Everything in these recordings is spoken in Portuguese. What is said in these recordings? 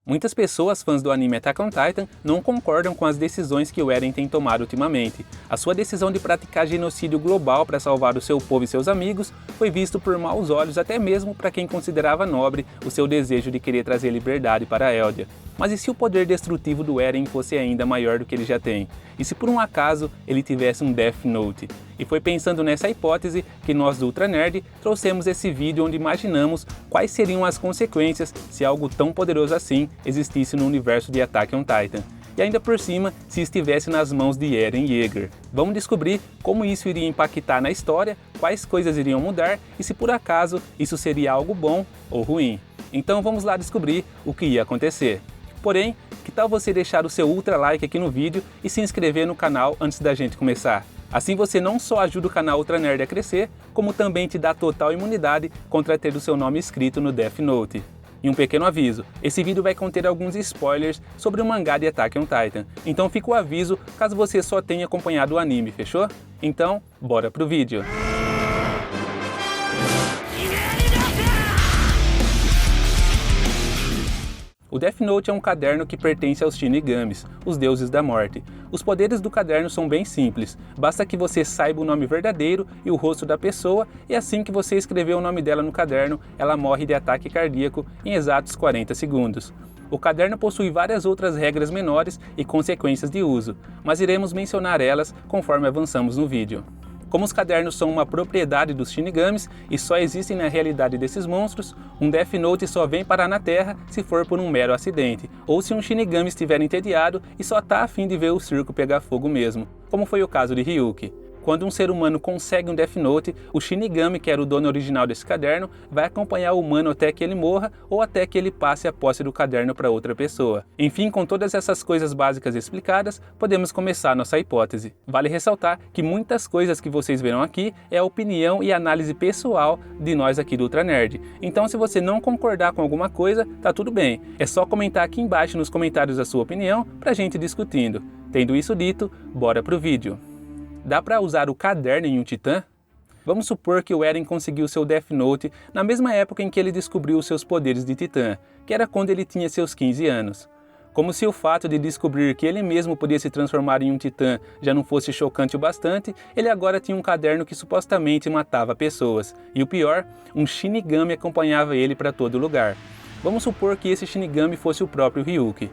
Muitas pessoas fãs do anime Attack on Titan não concordam com as decisões que o Eren tem tomado ultimamente. A sua decisão de praticar genocídio global para salvar o seu povo e seus amigos foi visto por maus olhos até mesmo para quem considerava nobre o seu desejo de querer trazer liberdade para Eldia. Mas e se o poder destrutivo do Eren fosse ainda maior do que ele já tem? E se por um acaso ele tivesse um Death Note? E foi pensando nessa hipótese que nós do Ultra Nerd trouxemos esse vídeo onde imaginamos quais seriam as consequências se algo tão poderoso assim existisse no universo de Attack on Titan. E ainda por cima, se estivesse nas mãos de Eren Yeager. Vamos descobrir como isso iria impactar na história, quais coisas iriam mudar e se por acaso isso seria algo bom ou ruim. Então vamos lá descobrir o que ia acontecer. Porém, que tal você deixar o seu ultra like aqui no vídeo e se inscrever no canal antes da gente começar? Assim você não só ajuda o canal Ultra Nerd a crescer, como também te dá total imunidade contra ter o seu nome escrito no Death Note. E um pequeno aviso, esse vídeo vai conter alguns spoilers sobre o mangá de Attack on Titan, então fica o aviso caso você só tenha acompanhado o anime, fechou? Então, bora pro vídeo! O Death Note é um caderno que pertence aos Shinigamis, os deuses da morte. Os poderes do caderno são bem simples, basta que você saiba o nome verdadeiro e o rosto da pessoa e assim que você escrever o nome dela no caderno, ela morre de ataque cardíaco em exatos 40 segundos. O caderno possui várias outras regras menores e consequências de uso, mas iremos mencionar elas conforme avançamos no vídeo. Como os cadernos são uma propriedade dos Shinigamis e só existem na realidade desses monstros, um Death Note só vem parar na Terra se for por um mero acidente, ou se um Shinigami estiver entediado e só tá a fim de ver o circo pegar fogo mesmo, como foi o caso de Ryuki. Quando um ser humano consegue um Death Note, o Shinigami, que era o dono original desse caderno, vai acompanhar o humano até que ele morra ou até que ele passe a posse do caderno para outra pessoa. Enfim, com todas essas coisas básicas explicadas, podemos começar nossa hipótese. Vale ressaltar que muitas coisas que vocês verão aqui é a opinião e análise pessoal de nós aqui do Ultra Nerd. Então se você não concordar com alguma coisa, tá tudo bem. É só comentar aqui embaixo nos comentários a sua opinião pra gente discutindo. Tendo isso dito, bora pro vídeo. Dá para usar o caderno em um titã? Vamos supor que o Eren conseguiu seu Death Note na mesma época em que ele descobriu os seus poderes de titã, que era quando ele tinha seus 15 anos. Como se o fato de descobrir que ele mesmo podia se transformar em um titã já não fosse chocante o bastante, ele agora tinha um caderno que supostamente matava pessoas. E o pior, um Shinigami acompanhava ele para todo lugar. Vamos supor que esse Shinigami fosse o próprio Ryuki.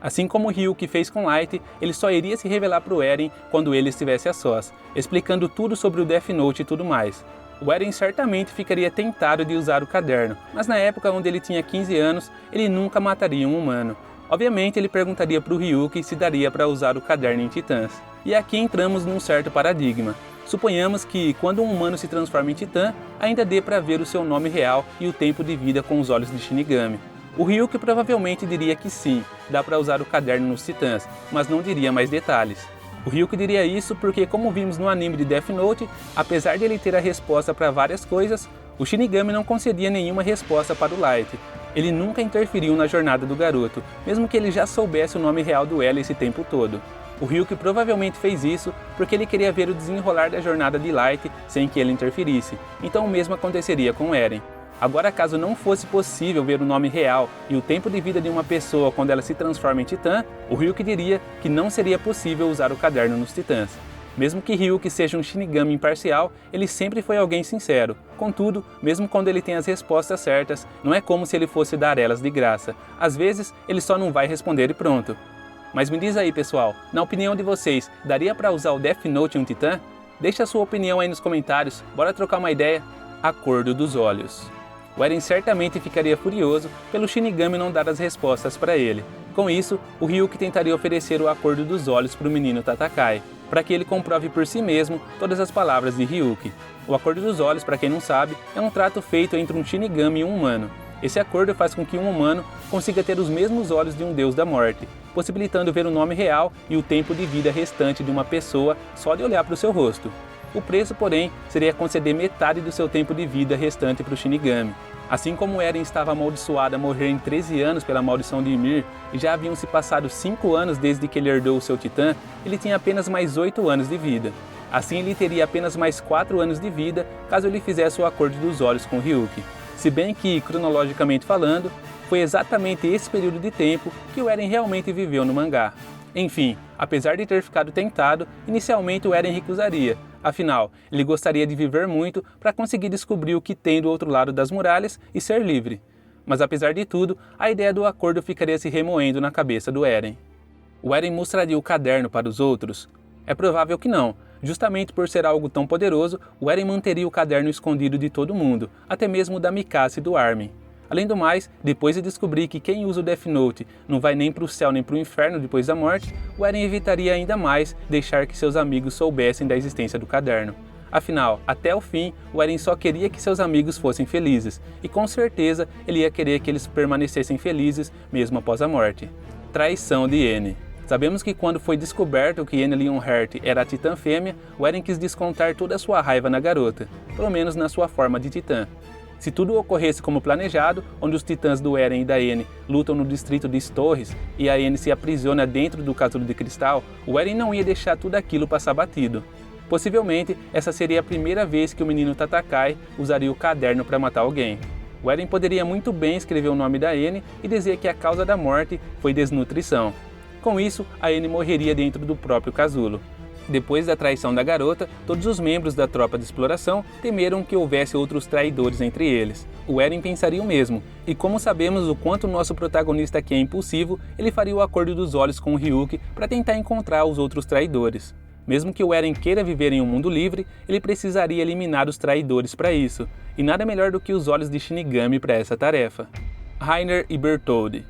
Assim como o Ryuki fez com Light, ele só iria se revelar para o Eren quando ele estivesse a sós, explicando tudo sobre o Death Note e tudo mais. O Eren certamente ficaria tentado de usar o caderno, mas na época onde ele tinha 15 anos, ele nunca mataria um humano. Obviamente ele perguntaria para o Ryuki se daria para usar o caderno em titãs. E aqui entramos num certo paradigma. Suponhamos que quando um humano se transforma em titã, ainda dê para ver o seu nome real e o tempo de vida com os olhos de Shinigami. O Ryuki provavelmente diria que sim, dá para usar o caderno nos titãs, mas não diria mais detalhes. O Ryuki diria isso porque, como vimos no anime de Death Note, apesar de ele ter a resposta para várias coisas, o Shinigami não concedia nenhuma resposta para o Light. Ele nunca interferiu na jornada do garoto, mesmo que ele já soubesse o nome real do L esse tempo todo. O Ryuki provavelmente fez isso porque ele queria ver o desenrolar da jornada de Light sem que ele interferisse, então o mesmo aconteceria com Eren. Agora, caso não fosse possível ver o nome real e o tempo de vida de uma pessoa quando ela se transforma em titã, o Ryuki diria que não seria possível usar o caderno nos titãs. Mesmo que Ryuki seja um Shinigami imparcial, ele sempre foi alguém sincero. Contudo, mesmo quando ele tem as respostas certas, não é como se ele fosse dar elas de graça. Às vezes, ele só não vai responder e pronto. Mas me diz aí, pessoal, na opinião de vocês, daria para usar o Death Note em um titã? Deixa a sua opinião aí nos comentários, bora trocar uma ideia? Acordo dos olhos. O Eren certamente ficaria furioso pelo Shinigami não dar as respostas para ele. Com isso, o Ryuki tentaria oferecer o Acordo dos Olhos para o menino Tatakai, para que ele comprove por si mesmo todas as palavras de Ryuki. O Acordo dos Olhos, para quem não sabe, é um trato feito entre um Shinigami e um humano. Esse acordo faz com que um humano consiga ter os mesmos olhos de um deus da morte, possibilitando ver o nome real e o tempo de vida restante de uma pessoa só de olhar para o seu rosto. O preço, porém, seria conceder metade do seu tempo de vida restante para o Shinigami. Assim como Eren estava amaldiçoado a morrer em 13 anos pela maldição de Ymir, e já haviam se passado 5 anos desde que ele herdou o seu titã, ele tinha apenas mais 8 anos de vida. Assim ele teria apenas mais 4 anos de vida caso ele fizesse o Acordo dos Olhos com Ryuki. Se bem que, cronologicamente falando, foi exatamente esse período de tempo que o Eren realmente viveu no mangá. Enfim, apesar de ter ficado tentado, inicialmente o Eren recusaria. Afinal, ele gostaria de viver muito para conseguir descobrir o que tem do outro lado das muralhas e ser livre. Mas apesar de tudo, a ideia do acordo ficaria se remoendo na cabeça do Eren. O Eren mostraria o caderno para os outros? É provável que não. Justamente por ser algo tão poderoso, o Eren manteria o caderno escondido de todo mundo, até mesmo da Mikasa e do Armin. Além do mais, depois de descobrir que quem usa o Death Note não vai nem para o céu nem para o inferno depois da morte, o Eren evitaria ainda mais deixar que seus amigos soubessem da existência do caderno. Afinal, até o fim, o Eren só queria que seus amigos fossem felizes, e com certeza ele ia querer que eles permanecessem felizes mesmo após a morte. Traição de Yen. Sabemos que quando foi descoberto que Yen Leonhart era a Titã fêmea, o Eren quis descontar toda a sua raiva na garota, pelo menos na sua forma de Titã. Se tudo ocorresse como planejado, onde os titãs do Eren e da Yen lutam no distrito de Torres e a Yen se aprisiona dentro do casulo de cristal, o Eren não ia deixar tudo aquilo passar batido. Possivelmente, essa seria a primeira vez que o menino Tatakai usaria o caderno para matar alguém. O Eren poderia muito bem escrever o nome da Yen e dizer que a causa da morte foi desnutrição. Com isso, a Yen morreria dentro do próprio casulo. Depois da traição da garota, todos os membros da tropa de exploração temeram que houvesse outros traidores entre eles. O Eren pensaria o mesmo, e como sabemos o quanto nosso protagonista aqui é impulsivo, ele faria o acordo dos olhos com o Ryuki para tentar encontrar os outros traidores. Mesmo que o Eren queira viver em um mundo livre, ele precisaria eliminar os traidores para isso, e nada melhor do que os olhos de Shinigami para essa tarefa. Reiner e Bertholdt.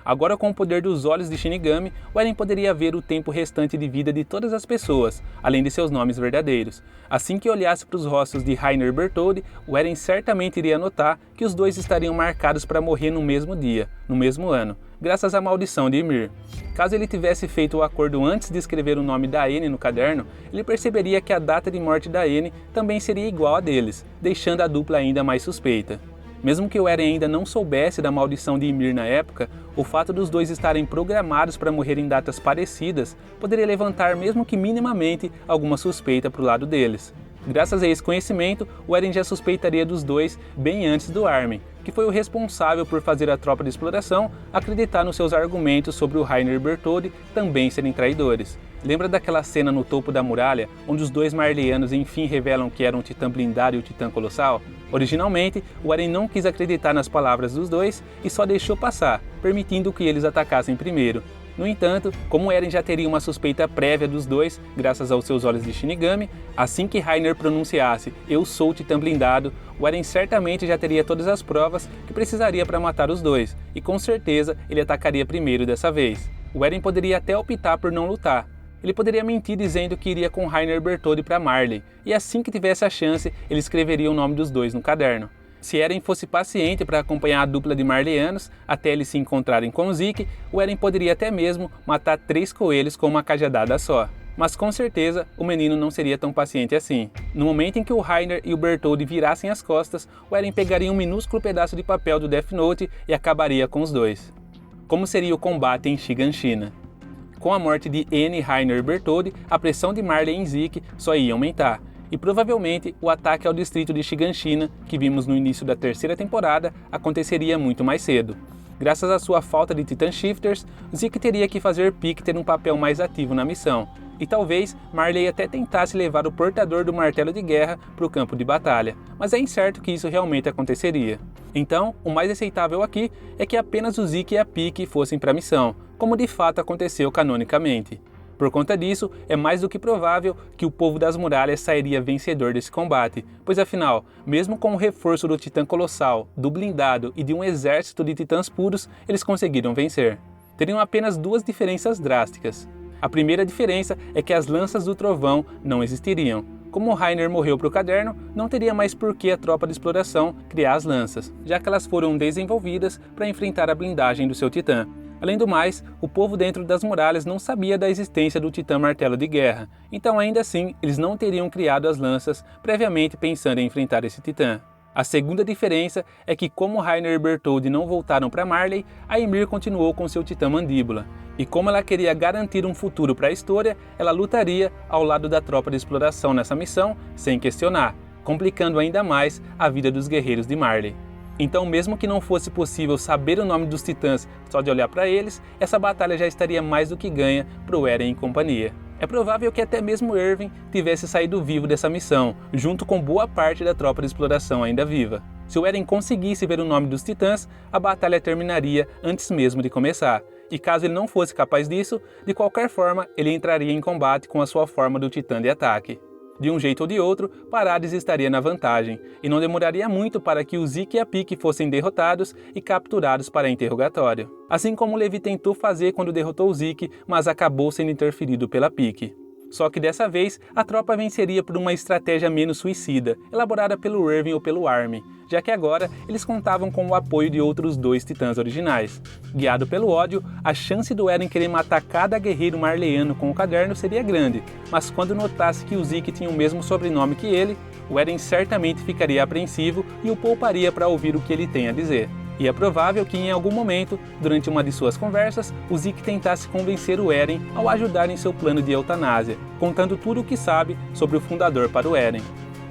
Agora, com o poder dos olhos de Shinigami, o Eren poderia ver o tempo restante de vida de todas as pessoas, além de seus nomes verdadeiros. Assim que olhasse para os rostos de Reiner e Bertholdt, o Eren certamente iria notar que os dois estariam marcados para morrer no mesmo dia, no mesmo ano, graças à maldição de Ymir. Caso ele tivesse feito o acordo antes de escrever o nome da Yen no caderno, ele perceberia que a data de morte da Yen também seria igual a deles, deixando a dupla ainda mais suspeita. Mesmo que o Eren ainda não soubesse da maldição de Ymir na época, o fato dos dois estarem programados para morrer em datas parecidas poderia levantar mesmo que minimamente alguma suspeita para o lado deles. Graças a esse conhecimento, o Eren já suspeitaria dos dois bem antes do Armin, que foi o responsável por fazer a tropa de exploração acreditar nos seus argumentos sobre o Reiner e Bertholdt também serem traidores. Lembra daquela cena no topo da muralha, onde os dois marleyanos enfim revelam que eram o Titã blindado e o Titã colossal? Originalmente, o Eren não quis acreditar nas palavras dos dois e só deixou passar, permitindo que eles atacassem primeiro. No entanto, como Eren já teria uma suspeita prévia dos dois, graças aos seus olhos de Shinigami, assim que Reiner pronunciasse "Eu sou o Titã blindado", o Eren certamente já teria todas as provas que precisaria para matar os dois, e com certeza ele atacaria primeiro dessa vez. O Eren poderia até optar por não lutar. Ele poderia mentir dizendo que iria com Reiner e Bertholdt para Marley, e assim que tivesse a chance, ele escreveria o nome dos dois no caderno. Se Eren fosse paciente para acompanhar a dupla de marleyanos até eles se encontrarem com Zeke, o Eren poderia até mesmo matar 3 coelhos com uma cajadada só. Mas com certeza, o menino não seria tão paciente assim. No momento em que o Reiner e o Bertholdt virassem as costas, o Eren pegaria um minúsculo pedaço de papel do Death Note e acabaria com os dois. Como seria o combate em Shiganshina? Com a morte de Yen, Reiner e Bertholdt, a pressão de Marley em Zeke só ia aumentar, e provavelmente o ataque ao distrito de Shiganshina, que vimos no início da 3ª temporada, aconteceria muito mais cedo. Graças à sua falta de Titan Shifters, Zeke teria que fazer Pieck ter um papel mais ativo na missão, e talvez Marley até tentasse levar o portador do martelo de guerra para o campo de batalha, mas é incerto que isso realmente aconteceria. Então, o mais aceitável aqui é que apenas o Zeke e a Pieck fossem para a missão, como de fato aconteceu canonicamente. Por conta disso, é mais do que provável que o povo das muralhas sairia vencedor desse combate, pois afinal, mesmo com o reforço do Titã Colossal, do blindado e de um exército de titãs puros, eles conseguiram vencer. Teriam apenas 2 diferenças drásticas. A primeira diferença é que as lanças do trovão não existiriam. Como o Reiner morreu para o caderno, não teria mais por que a tropa de exploração criar as lanças, já que elas foram desenvolvidas para enfrentar a blindagem do seu titã. Além do mais, o povo dentro das muralhas não sabia da existência do Titã Martelo de Guerra, então ainda assim eles não teriam criado as lanças previamente pensando em enfrentar esse titã. A segunda diferença é que como Reiner e Bertholdt não voltaram para Marley, a Ymir continuou com seu Titã Mandíbula, e como ela queria garantir um futuro para a história, ela lutaria ao lado da tropa de exploração nessa missão, sem questionar, complicando ainda mais a vida dos guerreiros de Marley. Então, mesmo que não fosse possível saber o nome dos titãs só de olhar para eles, essa batalha já estaria mais do que ganha para o Eren e companhia. É provável que até mesmo Erwin tivesse saído vivo dessa missão, junto com boa parte da tropa de exploração ainda viva. Se o Eren conseguisse ver o nome dos titãs, a batalha terminaria antes mesmo de começar. E caso ele não fosse capaz disso, de qualquer forma ele entraria em combate com a sua forma do titã de ataque. De um jeito ou de outro, Paradis estaria na vantagem, e não demoraria muito para que o Zeke e a Pieck fossem derrotados e capturados para interrogatório. Assim como Levi tentou fazer quando derrotou o Zeke, mas acabou sendo interferido pela Pieck. Só que dessa vez, a tropa venceria por uma estratégia menos suicida, elaborada pelo Erwin ou pelo Armin, já que agora eles contavam com o apoio de outros 2 titãs originais. Guiado pelo ódio, a chance do Eren querer matar cada guerreiro marleano com o caderno seria grande, mas quando notasse que o Zeke tinha o mesmo sobrenome que ele, o Eren certamente ficaria apreensivo e o pouparia para ouvir o que ele tem a dizer. E é provável que em algum momento, durante uma de suas conversas, o Zeke tentasse convencer o Eren ao ajudar em seu plano de eutanásia, contando tudo o que sabe sobre o fundador para o Eren.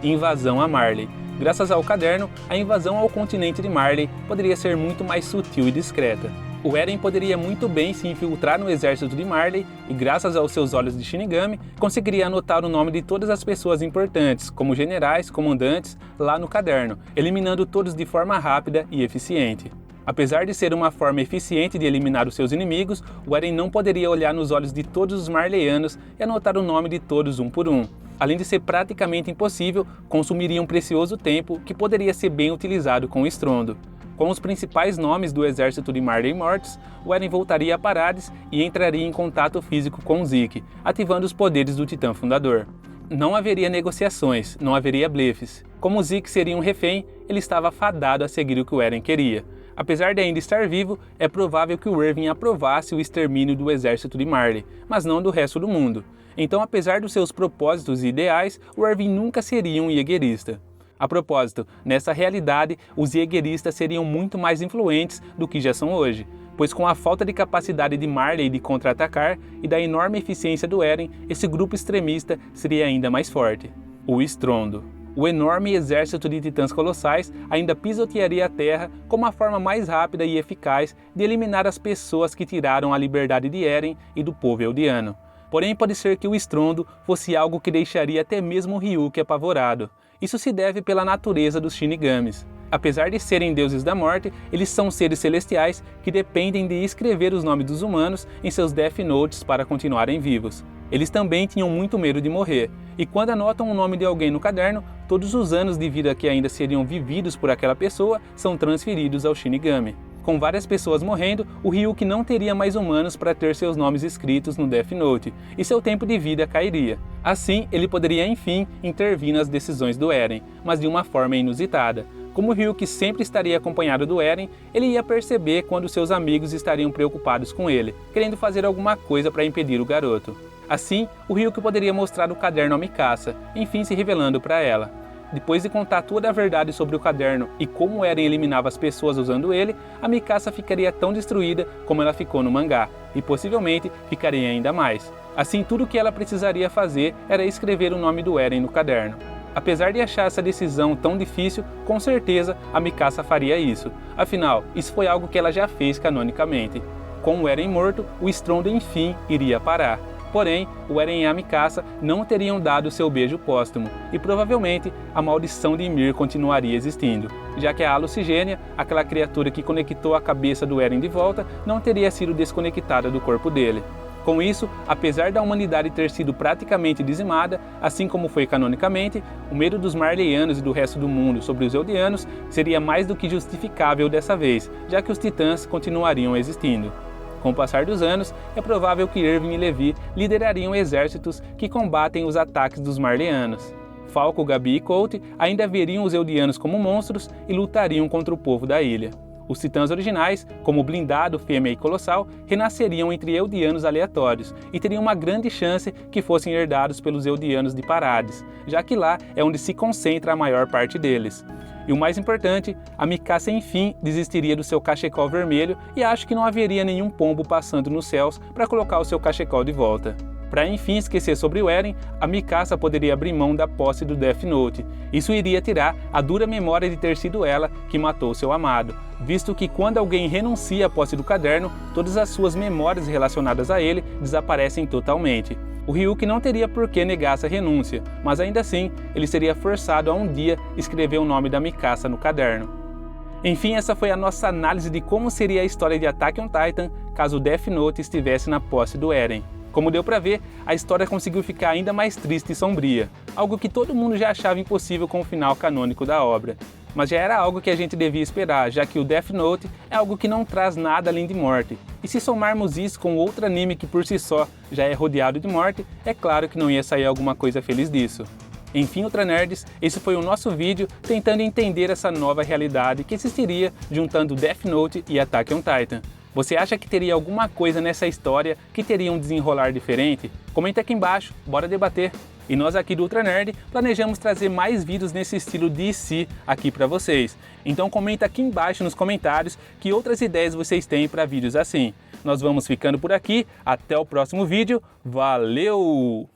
Invasão a Marley. Graças ao caderno, a invasão ao continente de Marley poderia ser muito mais sutil e discreta. O Eren poderia muito bem se infiltrar no exército de Marley e, graças aos seus olhos de Shinigami, conseguiria anotar o nome de todas as pessoas importantes, como generais, comandantes, lá no caderno, eliminando todos de forma rápida e eficiente. Apesar de ser uma forma eficiente de eliminar os seus inimigos, o Eren não poderia olhar nos olhos de todos os marleyanos e anotar o nome de todos um por um. Além de ser praticamente impossível, consumiria um precioso tempo que poderia ser bem utilizado com o estrondo. Com os principais nomes do exército de Marley mortos, o Eren voltaria a Paradis e entraria em contato físico com Zeke, ativando os poderes do Titã Fundador. Não haveria negociações, não haveria blefes. Como Zeke seria um refém, ele estava fadado a seguir o que o Eren queria. Apesar de ainda estar vivo, é provável que o Erwin aprovasse o extermínio do exército de Marley, mas não do resto do mundo. Então, apesar dos seus propósitos e ideais, o Erwin nunca seria um Jägerista. A propósito, nessa realidade, os Jägeristas seriam muito mais influentes do que já são hoje, pois com a falta de capacidade de Marley de contra-atacar e da enorme eficiência do Eren, esse grupo extremista seria ainda mais forte. O Estrondo. O enorme exército de titãs colossais ainda pisotearia a Terra como a forma mais rápida e eficaz de eliminar as pessoas que tiraram a liberdade de Eren e do povo eldiano. Porém, pode ser que o estrondo fosse algo que deixaria até mesmo Ryuk apavorado. Isso se deve pela natureza dos Shinigamis. Apesar de serem deuses da morte, eles são seres celestiais que dependem de escrever os nomes dos humanos em seus Death Notes para continuarem vivos. Eles também tinham muito medo de morrer, e quando anotam o nome de alguém no caderno, todos os anos de vida que ainda seriam vividos por aquela pessoa são transferidos ao Shinigami. Com várias pessoas morrendo, o Ryuk não teria mais humanos para ter seus nomes escritos no Death Note, e seu tempo de vida cairia. Assim, ele poderia enfim intervir nas decisões do Eren, mas de uma forma inusitada. Como o Ryuk sempre estaria acompanhado do Eren, ele ia perceber quando seus amigos estariam preocupados com ele, querendo fazer alguma coisa para impedir o garoto. Assim, o Ryuk poderia mostrar o caderno a Mikasa, enfim se revelando para ela. Depois de contar toda a verdade sobre o caderno e como Eren eliminava as pessoas usando ele, a Mikasa ficaria tão destruída como ela ficou no mangá, e possivelmente ficaria ainda mais. Assim, tudo o que ela precisaria fazer era escrever o nome do Eren no caderno. Apesar de achar essa decisão tão difícil, com certeza a Mikasa faria isso. Afinal, isso foi algo que ela já fez canonicamente. Com o Eren morto, o estrondo enfim iria parar. Porém, o Eren e a Mikasa não teriam dado seu beijo póstumo, e provavelmente a maldição de Ymir continuaria existindo, já que a Alucigênia, aquela criatura que conectou a cabeça do Eren de volta, não teria sido desconectada do corpo dele. Com isso, apesar da humanidade ter sido praticamente dizimada, assim como foi canonicamente, o medo dos Marleyanos e do resto do mundo sobre os Eldianos seria mais do que justificável dessa vez, já que os Titãs continuariam existindo. Com o passar dos anos, é provável que Erwin e Levi liderariam exércitos que combatem os ataques dos Marleyanos. Falco, Gabi e Colt ainda veriam os Eldianos como monstros e lutariam contra o povo da ilha. Os Titãs originais, como Blindado, Fêmea e Colossal, renasceriam entre Eldianos aleatórios e teriam uma grande chance que fossem herdados pelos Eldianos de Paradis, já que lá é onde se concentra a maior parte deles. E o mais importante, a Mikasa enfim desistiria do seu cachecol vermelho e acho que não haveria nenhum pombo passando nos céus para colocar o seu cachecol de volta. Para enfim esquecer sobre o Eren, a Mikasa poderia abrir mão da posse do Death Note. Isso iria tirar a dura memória de ter sido ela que matou seu amado, visto que quando alguém renuncia à posse do caderno, todas as suas memórias relacionadas a ele desaparecem totalmente. O Ryuk não teria por que negar essa renúncia, mas ainda assim, ele seria forçado a um dia escrever o nome da Mikasa no caderno. Enfim, essa foi a nossa análise de como seria a história de Attack on Titan caso o Death Note estivesse na posse do Eren. Como deu pra ver, a história conseguiu ficar ainda mais triste e sombria, algo que todo mundo já achava impossível com o final canônico da obra. Mas já era algo que a gente devia esperar, já que o Death Note é algo que não traz nada além de morte. E se somarmos isso com outro anime que por si só já é rodeado de morte, é claro que não ia sair alguma coisa feliz disso. Enfim, Ultra Nerds, esse foi o nosso vídeo tentando entender essa nova realidade que existiria juntando Death Note e Attack on Titan. Você acha que teria alguma coisa nessa história que teria um desenrolar diferente? Comenta aqui embaixo, bora debater! E nós aqui do Ultra Nerd planejamos trazer mais vídeos nesse estilo DC aqui para vocês. Então comenta aqui embaixo nos comentários que outras ideias vocês têm para vídeos assim. Nós vamos ficando por aqui, até o próximo vídeo, valeu!